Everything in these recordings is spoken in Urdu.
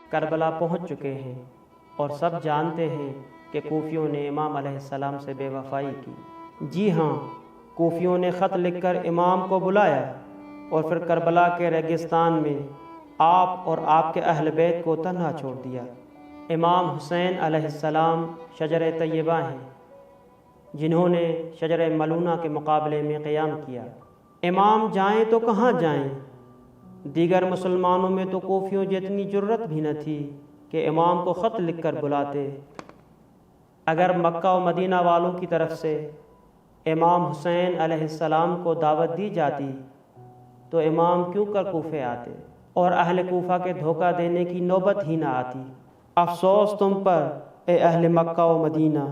کربلا پہنچ چکے ہیں اور سب جانتے ہیں کہ کوفیوں نے امام علیہ السلام سے بے وفائی کی۔ جی ہاں، کوفیوں نے خط لکھ کر امام کو بلایا اور پھر کربلا کے ریگستان میں آپ اور آپ کے اہل بیت کو تنہا چھوڑ دیا۔ امام حسین علیہ السلام شجر طیبہ ہیں جنہوں نے شجر ملونہ کے مقابلے میں قیام کیا۔ امام جائیں تو کہاں جائیں؟ دیگر مسلمانوں میں تو کوفیوں جتنی جرت بھی نہ تھی کہ امام کو خط لکھ کر بلاتے۔ اگر مکہ و مدینہ والوں کی طرف سے امام حسین علیہ السلام کو دعوت دی جاتی تو امام کیوں کر کوفے آتے اور اہل کوفہ کے دھوکہ دینے کی نوبت ہی نہ آتی۔ افسوس تم پر اے اہل مکہ و مدینہ،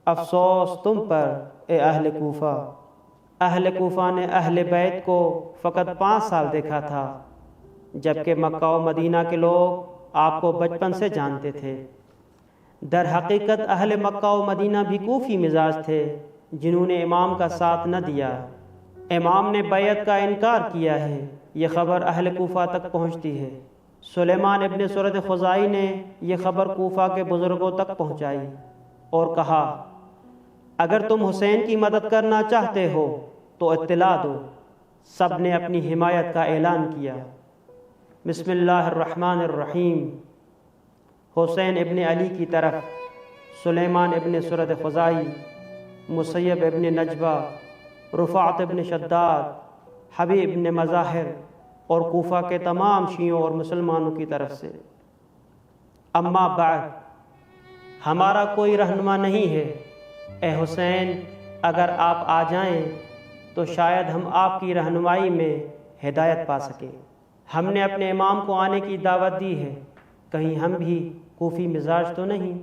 افسوس تم پر اے اہل کوفہ۔ اہل کوفہ نے اہل بیت کو فقط 5 سال دیکھا تھا، جبکہ مکہ و مدینہ کے لوگ آپ کو بچپن سے جانتے تھے۔ در حقیقت اہل مکہ و مدینہ بھی کوفی مزاج تھے جنہوں نے امام کا ساتھ نہ دیا۔ امام نے بیعت کا انکار کیا ہے، یہ خبر اہل کوفہ تک پہنچتی ہے۔ سلیمان ابن سرد خزائی نے یہ خبر کوفہ کے بزرگوں تک پہنچائی اور کہا، اگر تم حسین کی مدد کرنا چاہتے ہو تو اطلاع دو۔ سب نے اپنی حمایت کا اعلان کیا۔ بسم اللہ الرحمن الرحیم۔ حسین ابن علی کی طرف سلیمان ابن سرد خزائی، مسیب ابن نجبہ، رفعت ابن شداد، حبیب ابن مظاہر اور کوفہ کے تمام شیعوں اور مسلمانوں کی طرف سے۔ اما بعد، ہمارا کوئی رہنما نہیں ہے۔ اے حسین، اگر آپ آ جائیں تو شاید ہم آپ کی رہنمائی میں ہدایت پا سکیں۔ ہم نے اپنے امام کو آنے کی دعوت دی ہے، کہیں ہم بھی کوفی مزاج تو نہیں؟